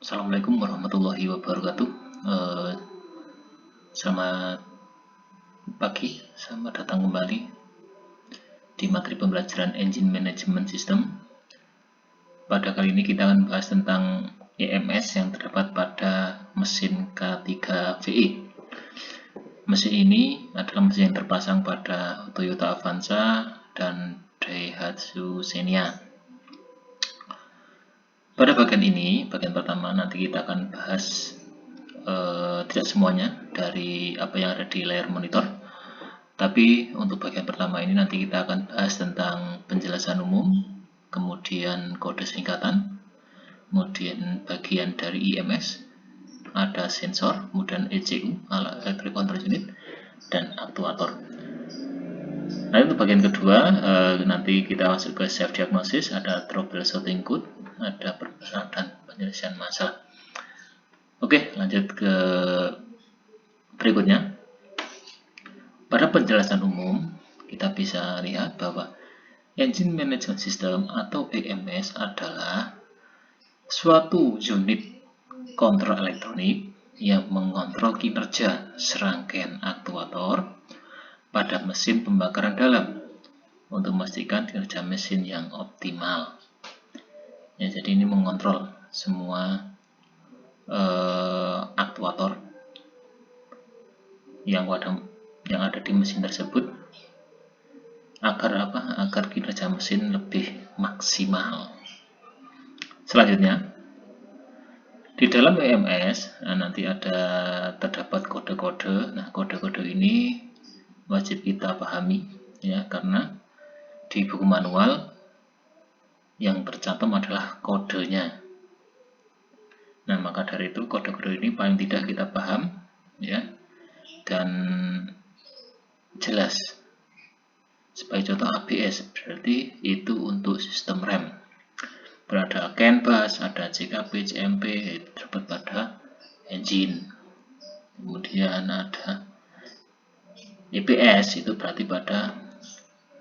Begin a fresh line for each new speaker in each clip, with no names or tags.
Assalamualaikum warahmatullahi wabarakatuh. Selamat pagi, selamat datang kembali di materi pembelajaran Engine Management System. Pada kali ini kita akan bahas tentang EMS yang terdapat pada mesin K3VE. Mesin ini adalah mesin yang terpasang pada Toyota Avanza dan Daihatsu Xenia. Pada bagian ini, bagian pertama, nanti kita akan bahas tidak semuanya dari apa yang ada di layar monitor, tapi untuk bagian pertama ini nanti kita akan bahas tentang penjelasan umum, kemudian kode singkatan, kemudian bagian dari EMS, ada sensor, kemudian ECU, alat electronic control unit, dan aktuator. Nah, untuk bagian kedua, nanti kita masuk ke self diagnosis, ada troubleshooting code, ada permasalahan dan penyelesaian masalah. Oke, lanjut ke berikutnya. Pada penjelasan umum, kita bisa lihat bahwa Engine Management System atau EMS adalah suatu unit kontrol elektronik yang mengontrol kinerja serangkaian aktuator pada mesin pembakaran dalam untuk memastikan kinerja mesin yang optimal. Ya, jadi ini mengontrol semua aktuator yang ada di mesin tersebut agar kinerja mesin lebih maksimal. Selanjutnya, di dalam EMS nanti terdapat kode-kode. Nah, kode-kode ini wajib kita pahami ya, karena di buku manual yang tercantum adalah kodenya. Nah, maka dari itu kode-kode ini paling tidak kita paham ya, dan jelas. Sebagai contoh ABS, berarti itu untuk sistem rem. Berada CAN bus, ada CKP, CMP, itu terdapat pada engine. Kemudian ada EPS, itu berarti pada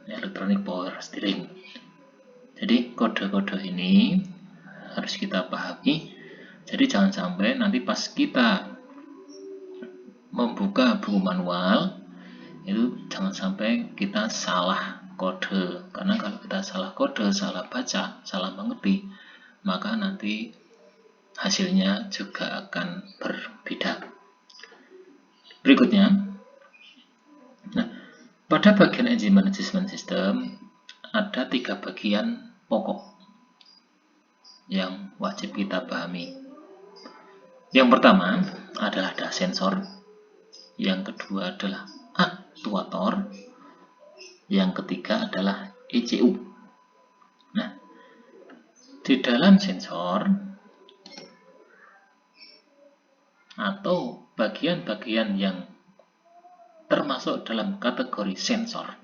electronic power steering. Jadi kode-kode ini harus kita pahami. Jadi jangan sampai nanti pas kita membuka buku manual itu jangan sampai kita salah kode, karena kalau kita salah kode, salah baca, salah mengerti, maka nanti hasilnya juga akan berbeda. Berikutnya, nah, pada bagian Engine Management System ada 3 bagian pokok yang wajib kita pahami. Yang pertama adalah ada sensor, yang kedua adalah aktuator, yang ketiga adalah ECU. Nah, di dalam sensor atau bagian-bagian yang termasuk dalam kategori sensor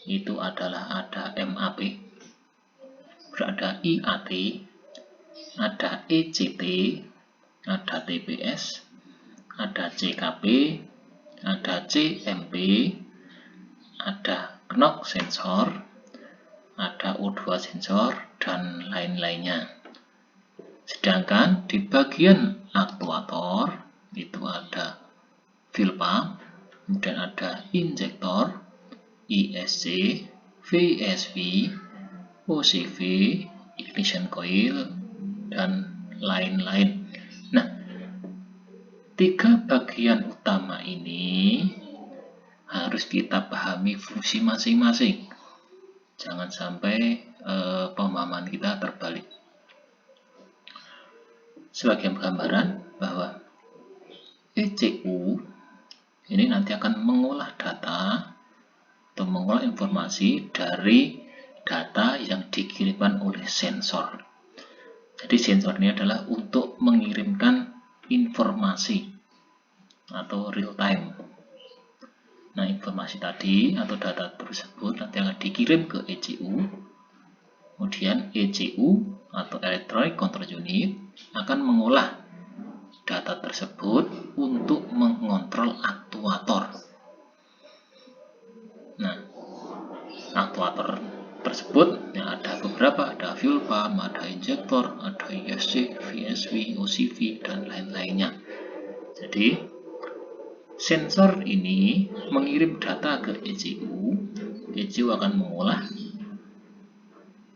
itu adalah ada MAP, ada IAT, ada ECT, ada TPS, ada CKP, ada CMP, ada knock sensor, ada O2 sensor, dan lain-lainnya. Sedangkan di bagian aktuator itu ada fuel pump, kemudian ada injektor, ISC, VSV, OCV, ignition coil, dan lain-lain. Nah, 3 bagian utama ini harus kita pahami fungsi masing-masing. Jangan sampai pemahaman kita terbalik. Sebagai gambaran bahwa ECU ini nanti akan mengolah data atau mengolah informasi dari data yang dikirimkan oleh sensor. Jadi sensor ini adalah untuk mengirimkan informasi atau real time. Nah, informasi tadi atau data tersebut nanti akan dikirim ke ECU. Kemudian ECU atau Electronic Control Unit akan mengolah data tersebut untuk mengontrol aktuator. Nah, aktuator tersebut ya ada beberapa, ada fuel pump, ada injektor, ada ESC, VSV, OCV, dan lain-lainnya. Jadi sensor ini mengirim data ke ECU, ECU akan mengolah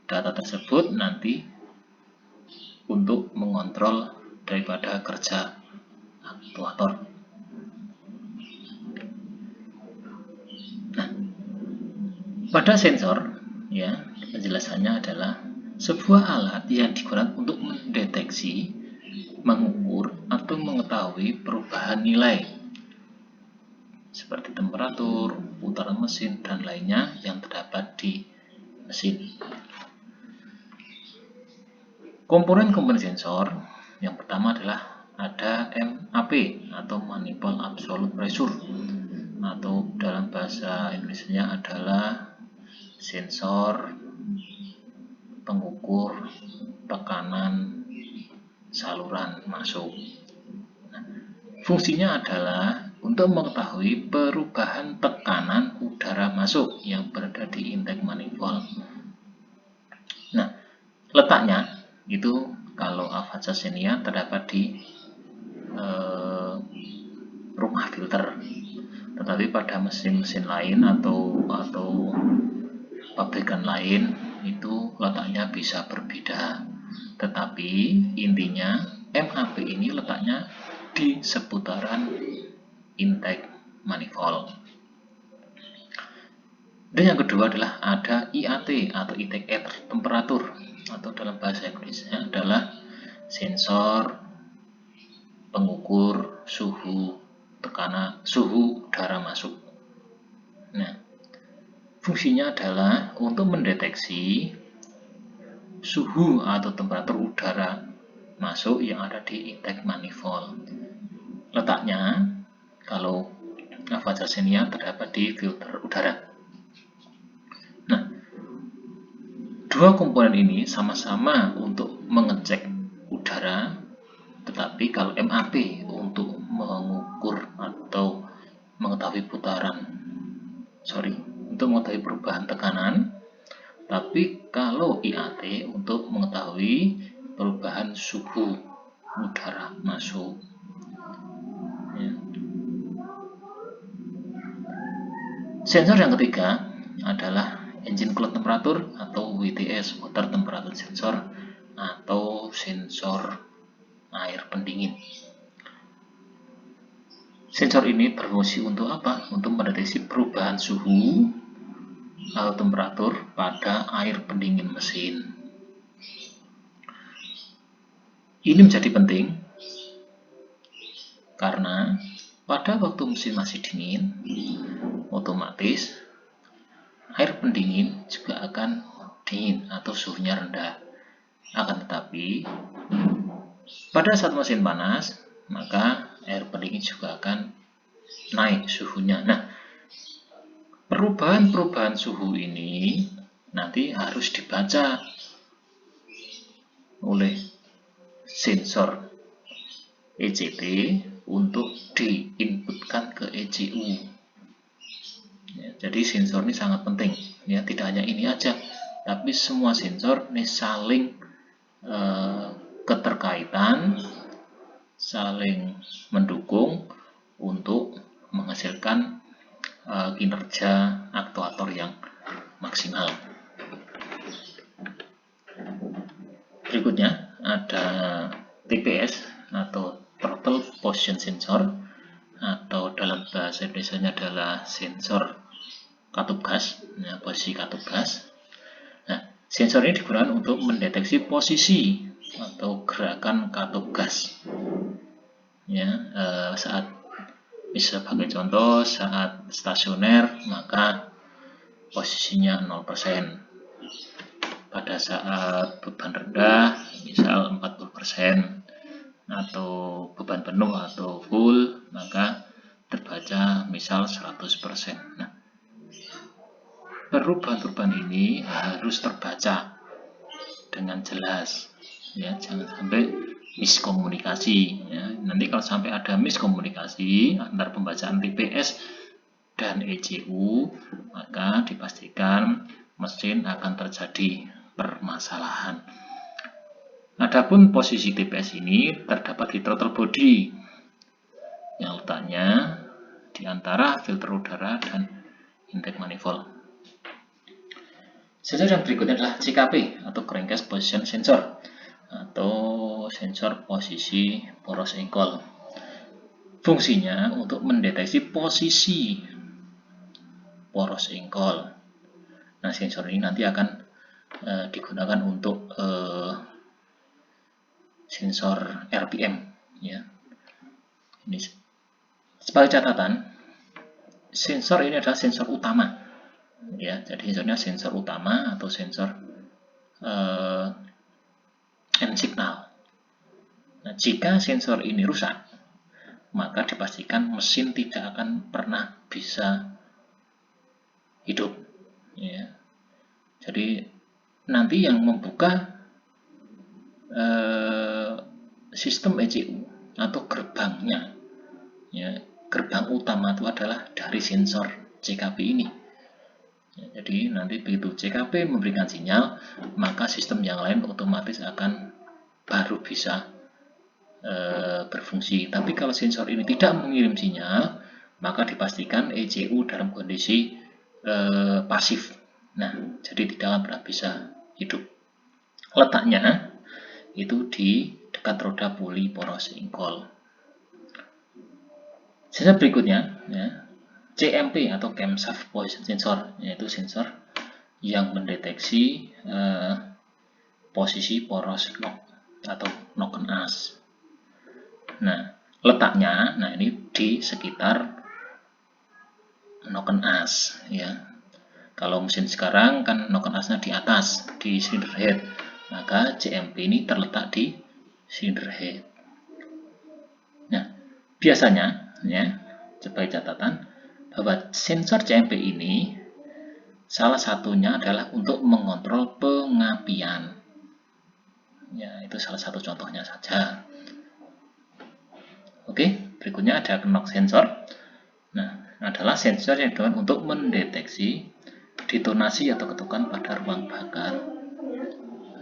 data tersebut nanti untuk mengontrol daripada kerja aktuator. Nah, pada sensor ya, penjelasannya adalah sebuah alat yang digunakan untuk mendeteksi, mengukur, atau mengetahui perubahan nilai seperti temperatur, putaran mesin, dan lainnya yang terdapat di mesin. Komponen-komponen sensor yang pertama adalah ada MAP atau Manifold Absolute Pressure, atau dalam bahasa Indonesia adalah sensor pengukur tekanan saluran masuk. Fungsinya adalah untuk mengetahui perubahan tekanan udara masuk yang berada di intake manifold. Nah, letaknya itu kalau Avanza Xenia terdapat di rumah filter, tetapi pada mesin-mesin lain atau pabrikan lain itu letaknya bisa berbeda. Tetapi intinya MAP ini letaknya di seputaran intake manifold. Dan yang kedua adalah ada IAT atau intake air temperatur, atau dalam bahasa Inggrisnya adalah sensor pengukur suhu tekanan suhu udara masuk. Nah, fungsinya adalah untuk mendeteksi suhu atau temperatur udara masuk yang ada di intake manifold. Letaknya kalau Avanza Xenia terdapat di filter udara. Nah, dua komponen ini sama-sama untuk mengecek udara, tetapi kalau MAP untuk mengukur atau mengetahui untuk mengetahui perubahan tekanan, tapi kalau IAT untuk mengetahui perubahan suhu udara masuk. Ya. Sensor yang ketiga adalah engine cloud temperature atau WTS, water temperature sensor, atau sensor air pendingin. Sensor ini berfungsi untuk apa? Untuk mendeteksi perubahan suhu atau temperatur pada air pendingin mesin. Ini menjadi penting karena pada waktu mesin masih dingin, otomatis air pendingin juga akan dingin atau suhunya rendah. Akan tetapi pada saat mesin panas, maka air pendingin juga akan naik suhunya. Nah, perubahan suhu ini nanti harus dibaca oleh sensor ECT untuk diinputkan ke ECU. Ya, jadi sensor ini sangat penting. Ya, tidak hanya ini aja, tapi semua sensor ini saling keterkaitan, saling mendukung untuk menghasilkan kinerja aktuator yang maksimal. Berikutnya ada TPS atau Throttle Position Sensor, atau dalam bahasa Indonesia adalah sensor katup gas, ya, posisi katup gas. Nah, sensor ini digunakan untuk mendeteksi posisi atau gerakan katup gas. Ya, saat bisa sebagai contoh, saat stasioner maka posisinya 0%. Pada saat beban rendah, misal 40%, atau beban penuh atau full, maka terbaca misal 100%. Nah, perubahan ini harus terbaca dengan jelas, ya, jangan sampai miskomunikasi. Ya. Nanti kalau sampai ada miskomunikasi antara pembacaan TPS dan ECU, maka dipastikan mesin akan terjadi permasalahan. Adapun posisi TPS ini terdapat di throttle body yang letaknya di antara filter udara dan intake manifold. Sensor yang berikutnya adalah CKP atau Crankcase Position Sensor atau sensor posisi poros engkol. Fungsinya untuk mendeteksi posisi poros engkol. Nah, sensor ini nanti akan digunakan untuk sensor RPM, ya. Ini sebagai catatan, sensor ini adalah sensor utama, ya. Jadi sensornya sensor utama atau sensor end signal. Nah, jika sensor ini rusak, maka dipastikan mesin tidak akan pernah bisa hidup, ya. Jadi nanti yang membuka sistem ECU atau gerbangnya, ya, gerbang utama itu adalah dari sensor CKP ini. Ya, jadi nanti begitu CKP memberikan sinyal, maka sistem yang lain otomatis akan baru bisa berfungsi. Tapi kalau sensor ini tidak mengirim sinyal, maka dipastikan ECU dalam kondisi pasif. Nah, jadi tidak akan pernah bisa hidup. Letaknya itu di dekat roda puli poros engkol. Sensor berikutnya, ya, CMP atau Camshaft Position Sensor, yaitu sensor yang mendeteksi posisi poros knock atau knock-on as. Nah, letaknya, nah ini di sekitar knock-on as, ya. Kalau mesin sekarang kan knock-on as-nya di atas, di cylinder head, maka CMP ini terletak di cylinder head. Nah, biasanya, ya, sebagai catatan bahwa sensor CMP ini salah satunya adalah untuk mengontrol pengapian. Ya, itu salah satu contohnya saja. Oke, berikutnya ada knock sensor. Nah, adalah sensor yang digunakan untuk mendeteksi detonasi atau ketukan pada ruang bakar.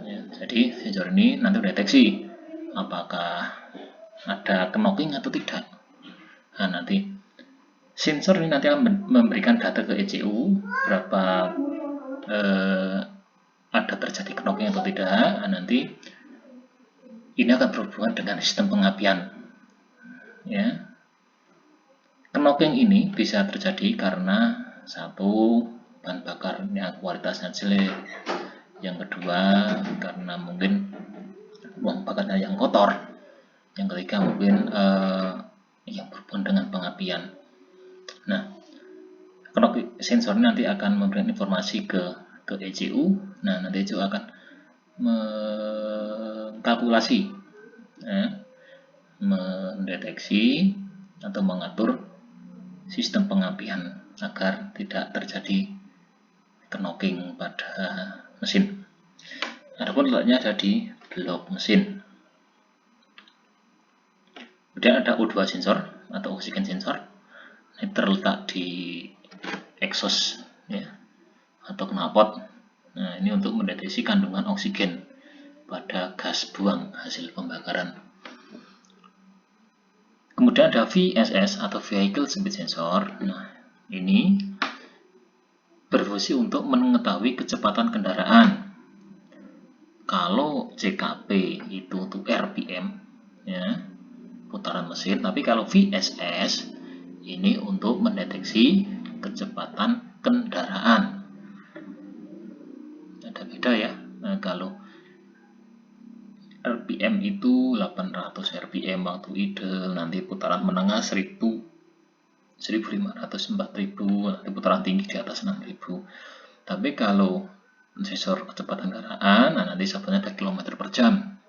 Ya, jadi sensor ini nanti mendeteksi apakah ada knocking atau tidak. Nah, nanti sensor ini nanti akan memberikan data ke ECU berapa ada terjadi knocking atau tidak. Nah, nanti ini akan berhubungan dengan sistem pengapian, ya. Knocking ini bisa terjadi karena satu, bahan bakarnya kualitasnya jelek, yang kedua karena mungkin ruang bakarnya yang kotor, yang ketiga mungkin yang berhubungan dengan pengapian. Nah, knock sensor nanti akan memberikan informasi ke ECU. Nah, nanti ECU akan mengkalkulasi, mendeteksi atau mengatur sistem pengapian agar tidak terjadi knocking pada mesin. Adapun letaknya ada di blok mesin. Kemudian ada O2 sensor atau oksigen sensor. Ini terletak di exhaust, ya, atau knalpot. Nah, ini untuk mendeteksi kandungan oksigen pada gas buang hasil pembakaran. Kemudian ada VSS atau Vehicle Speed Sensor. Nah, ini berfungsi untuk mengetahui kecepatan kendaraan. Kalau CKP itu untuk RPM, ya, putaran mesin, tapi kalau VSS ini untuk mendeteksi kecepatan kendaraan. Ada beda, ya. Nah, kalau RPM itu 800 RPM waktu idle, nanti putaran menengah 1000, 1500, 4000, nanti putaran tinggi di atas 6000. Tapi kalau sensor kecepatan kendaraan, nah nanti sablonnya ada kilometer per jam.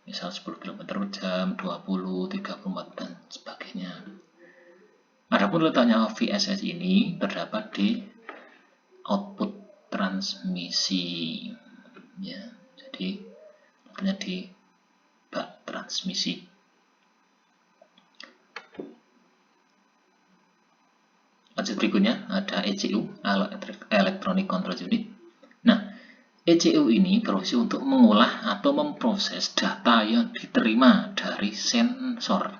Misal 10 km per jam, 20, 34, dan sebagainya. Adapun letaknya VSS ini terdapat di output transmisi, ya. Jadi letaknya di bak transmisi. Lanjut berikutnya ada ECU, Electronic Control Unit. ECU ini berfungsi untuk mengolah atau memproses data yang diterima dari sensor.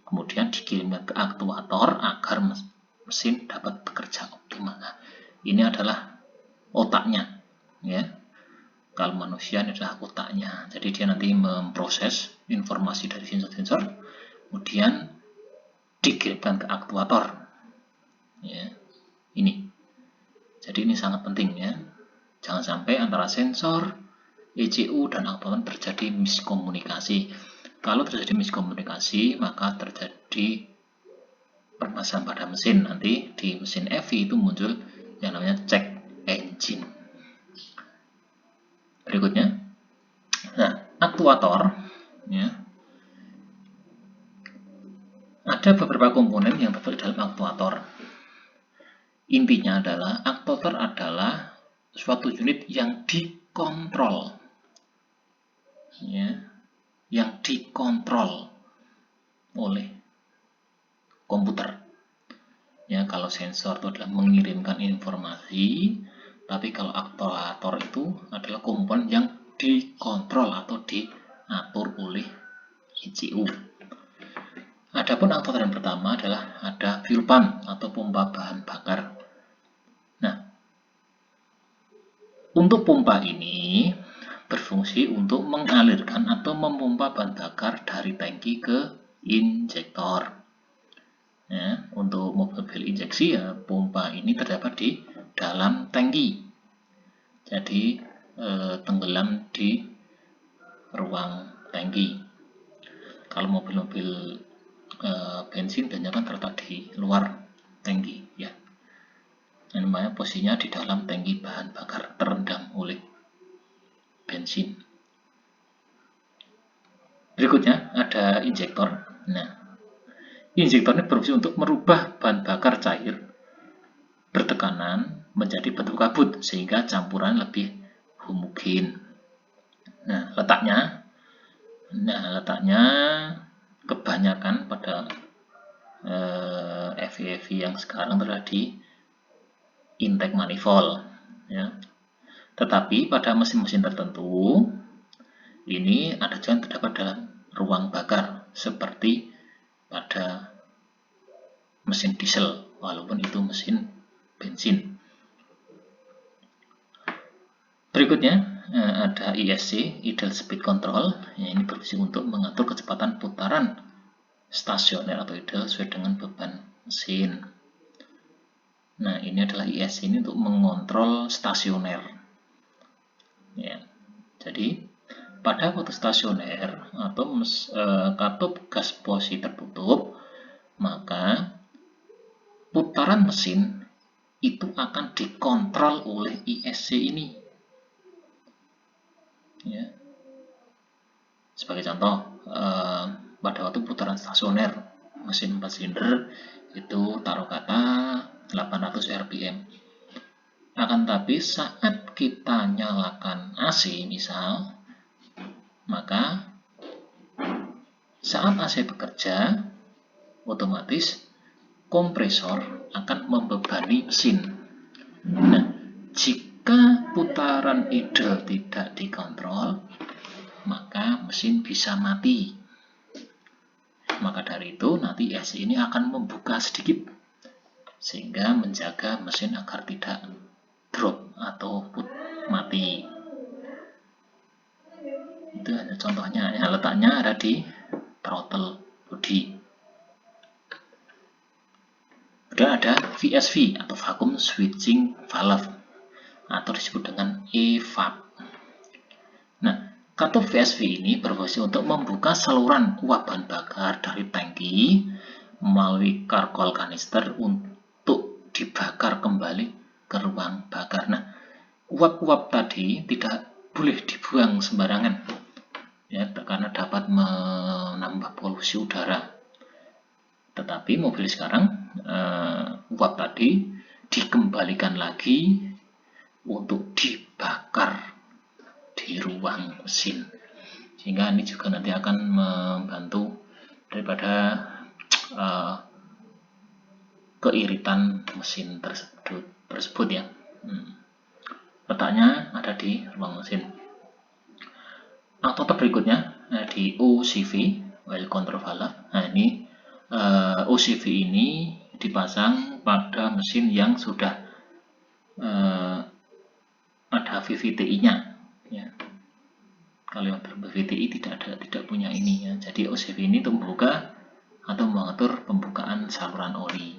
Kemudian dikirimkan ke aktuator agar mesin dapat bekerja optimal. Nah, ini adalah otaknya, ya. Kalau manusia ini adalah otaknya. Jadi dia nanti memproses informasi dari sensor-sensor, kemudian dikirimkan ke aktuator. Ya, ini. Jadi ini sangat penting, ya. Jangan sampai antara sensor, ECU, dan aktuator terjadi miskomunikasi. Kalau terjadi miskomunikasi, maka terjadi permasalahan pada mesin. Nanti di mesin EV itu muncul yang namanya check engine. Berikutnya, nah, aktuator, ya, ada beberapa komponen yang terdapat dalam aktuator. Intinya adalah aktuator adalah suatu unit yang dikontrol, ya, yang dikontrol oleh komputer. Ya, kalau sensor itu adalah mengirimkan informasi, tapi kalau aktuator itu adalah komponen yang dikontrol atau diatur oleh ECU. Adapun aktuator yang pertama adalah ada fuel pump atau pompa bahan bakar. Nah, untuk pompa ini berfungsi untuk mengalirkan atau memompa bahan bakar dari tangki ke injektor. Ya, untuk mobil injeksi, ya, pompa ini terdapat di dalam tangki. Jadi tenggelam di ruang tangki. Kalau mobil-mobil bensin biasanya kan terletak di luar tangki, ya. Dan namanya posisinya di dalam tangki bahan bakar terendam oleh bensin. Berikutnya ada injektor. Nah, injektor ini berfungsi untuk merubah bahan bakar cair bertekanan menjadi bentuk kabut sehingga campuran lebih homogen. Nah, letaknya kebanyakan pada EV yang sekarang terjadi di intake manifold, ya. Tetapi pada mesin-mesin tertentu ini ada juga yang terdapat dalam ruang bakar seperti pada mesin diesel, walaupun itu mesin bensin. Berikutnya ada ISC, Idle Speed Control. Ini berfungsi untuk mengatur kecepatan putaran stasioner atau idle sesuai dengan beban mesin. Nah, ini adalah ISC ini untuk mengontrol stasioner. Ya, jadi pada waktu stasioner atau katup gas posisi tertutup, maka putaran mesin itu akan dikontrol oleh ISC ini. Ya. Sebagai contoh, pada waktu putaran stasioner mesin 4 silinder itu taruh kata 800 rpm. Akan tapi saat kita nyalakan AC misal, maka saat AC bekerja, otomatis kompresor akan membebani mesin. Nah, jika putaran idle tidak dikontrol, maka mesin bisa mati. Maka dari itu nanti AC ini akan membuka sedikit sehingga menjaga mesin agar tidak drop atau mati. Itu hanya contohnya, ya, letaknya ada di throttle body. Kemudian ada VSV atau vacuum switching valve atau disebut dengan EVAP. Nah, katup VSV ini berfungsi untuk membuka saluran uap bahan bakar dari tangki melalui karkol kanister untuk dibakar kembali ke ruang bakar. Nah, uap-uap tadi tidak boleh dibuang sembarangan, ya, karena dapat menambah polusi udara. Tetapi mobil sekarang uap tadi dikembalikan lagi untuk dibakar di ruang mesin, sehingga ini juga nanti akan membantu daripada keiritan mesin tersebut, ya. letaknya ada di ruang mesin. Contoh berikutnya di OCV, oil control valve. Nah ini OCV ini dipasang pada mesin yang sudah ada VVTI-nya. Ya. Kalau yang belum VVTI tidak punya ini ya. Jadi OCV ini untuk membuka atau mengatur pembukaan saluran oli.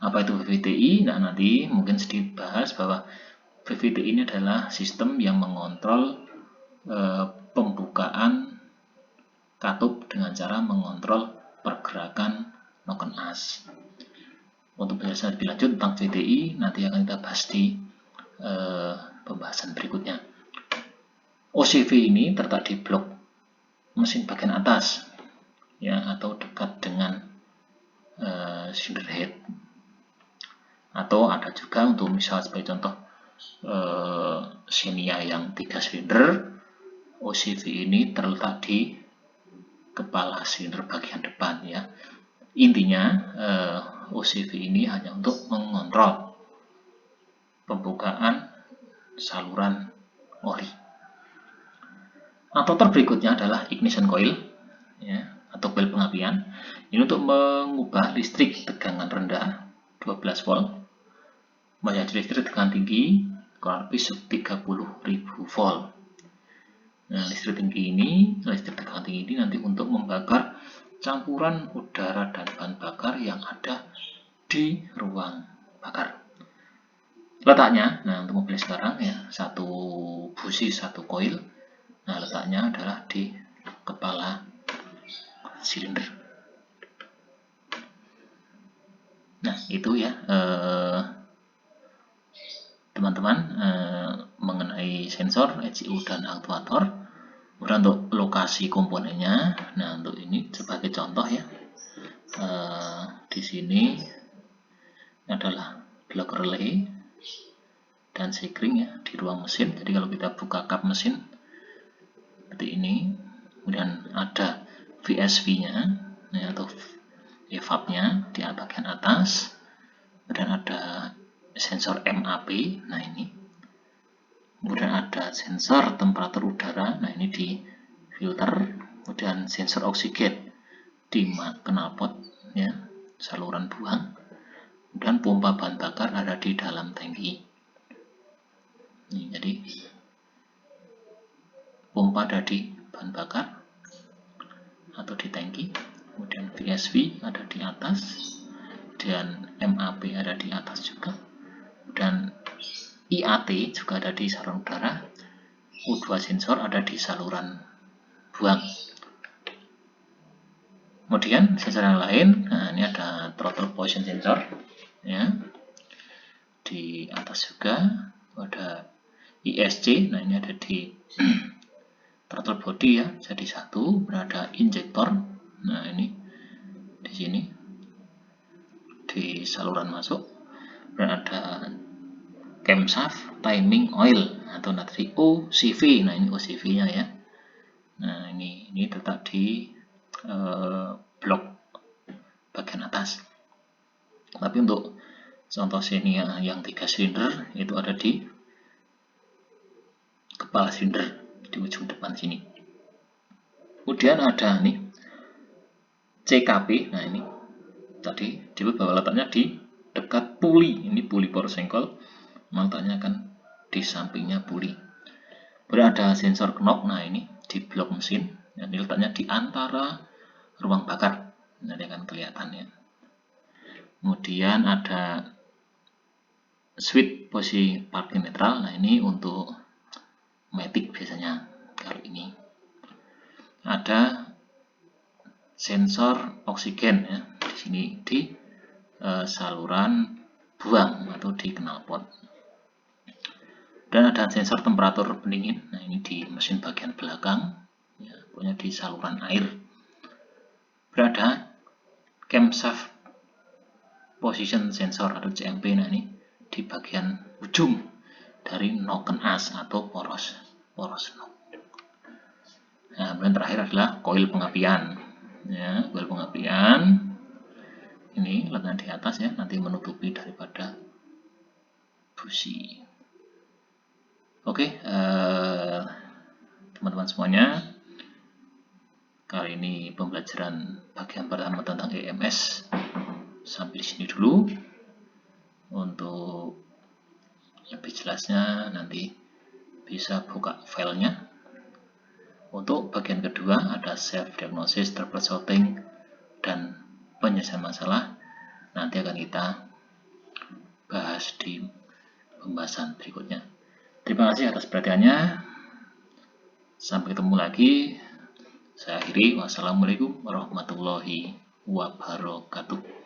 Apa itu VVTI? Nah nanti mungkin sedikit bahas bahwa VVTI ini adalah sistem yang mengontrol pembukaan katup dengan cara mengontrol pergerakan noken as. Untuk penjelasan lebih lanjut tentang VTI nanti akan kita bahas di pembahasan berikutnya. OCV ini terletak di blok mesin bagian atas ya, atau dekat dengan cylinder head. Atau ada juga untuk misal sebagai contoh Xenia yang 3 silinder, OCV ini terletak di kepala silinder bagian depan ya. Intinya OCV ini hanya untuk mengontrol pembukaan saluran oli. Contoh berikutnya adalah ignition coil ya, atau coil pengapian. Ini untuk mengubah listrik tegangan rendah 12 volt menjadi listrik tegangan tinggi kurang lebih 30.000 volt. Nah, listrik tegangan tinggi ini nanti untuk membakar campuran udara dan bahan bakar yang ada di ruang bakar. Letaknya, nah untuk mobil sekarang ya, satu busi satu koil. Nah, letaknya adalah di kepala silinder. Nah, itu ya teman-teman mengenai sensor, ECU dan aktuator. Kemudian untuk lokasi komponennya, nah untuk ini sebagai contoh ya, di sini adalah blok relay dan sekring ya di ruang mesin. Jadi kalau kita buka kap mesin seperti ini, kemudian ada VSV-nya ya, atau evap-nya di bagian atas, kemudian ada sensor MAP, nah ini, kemudian ada sensor temperatur udara, nah ini di filter, kemudian sensor oksigen di knalpot ya, saluran buang, kemudian pompa bahan bakar ada di dalam tangki. Ini, jadi pompa ada di bahan bakar atau di tangki, kemudian VSV ada di atas dan MAP ada di atas juga, dan IAT juga ada di saluran udara, U2 sensor ada di saluran buang. Kemudian sensor yang lain, nah ini ada throttle position sensor ya, di atas juga ada ISC, nah ini ada di throttle body ya, jadi satu, berada injektor, nah ini di sini di saluran masuk, dan ada camshaft timing oil atau natri OCV. Nah ini OCV nya ya. Nah ini tetap di blok bagian atas. Tapi untuk contoh Xenia yang 3 silinder itu ada di kepala silinder di ujung depan sini. Kemudian ada nih CKP. Nah ini tadi disebut bahwa letaknya di dekat puli. Ini puli poros sengkol. Letaknya kan di sampingnya puli. Kemudian ada sensor knock. Nah ini di blok mesin. Ini letaknya di antara ruang bakar. Nanti akan kelihatan ya. Kemudian ada switch posisi parking netral. Nah ini untuk matic biasanya. Kalau ini ada sensor oksigen ya. Di sini di saluran buang atau di knalpot. Dan ada sensor temperatur pendingin. Nah ini di mesin bagian belakang ya, pokoknya di saluran air. Berada camshaft position sensor atau CMP. Nah ini di bagian ujung dari noken as atau poros knock. Nah kemudian terakhir adalah koil pengapian ya, koil pengapian ini letaknya di atas ya, nanti menutupi daripada busi. Oke, teman-teman semuanya, kali ini pembelajaran bagian pertama tentang EMS sampai di sini dulu. Untuk lebih jelasnya nanti bisa buka filenya. Untuk bagian kedua ada self diagnosis, troubleshooting, dan penyelesaian masalah. Nanti akan kita bahas di pembahasan berikutnya. Terima kasih atas perhatiannya. Sampai ketemu lagi. Saya akhiri. Wassalamualaikum warahmatullahi wabarakatuh.